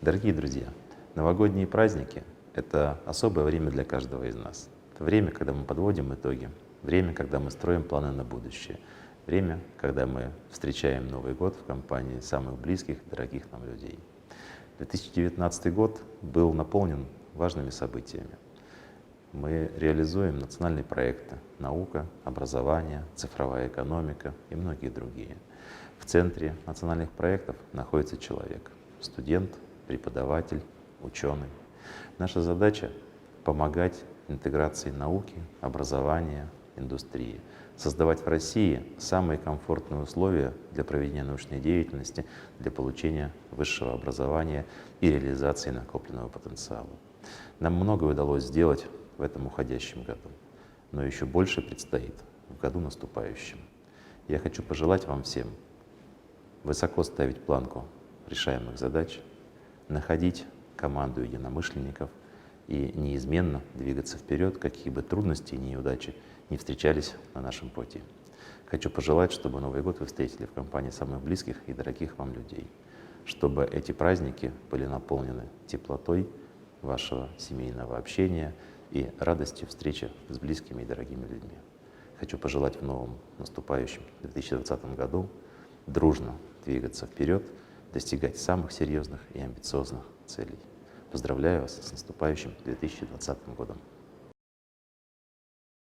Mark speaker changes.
Speaker 1: Дорогие друзья, новогодние праздники — это особое время для каждого из нас. Это время, когда мы подводим итоги, время, когда мы строим планы на будущее, время, когда мы встречаем Новый год в компании самых близких, дорогих нам людей. 2019 год был наполнен важными событиями. Мы реализуем национальные проекты — наука, образование, цифровая экономика и многие другие. В центре национальных проектов находится человек — студент, преподаватель, ученый. Наша задача — помогать интеграции науки, образования, индустрии, создавать в России самые комфортные условия для проведения научной деятельности, для получения высшего образования и реализации накопленного потенциала. Нам многое удалось сделать в этом уходящем году, но еще больше предстоит в году наступающем. Я хочу пожелать вам всем высоко ставить планку решаемых задач, находить команду единомышленников и неизменно двигаться вперед, какие бы трудности и неудачи не встречались на нашем пути. Хочу пожелать, чтобы Новый год вы встретили в компании самых близких и дорогих вам людей, чтобы эти праздники были наполнены теплотой вашего семейного общения и радостью встречи с близкими и дорогими людьми. Хочу пожелать в новом наступающем 2020 году дружно двигаться вперед, достигать самых серьезных и амбициозных целей. Поздравляю вас с наступающим 2020 годом!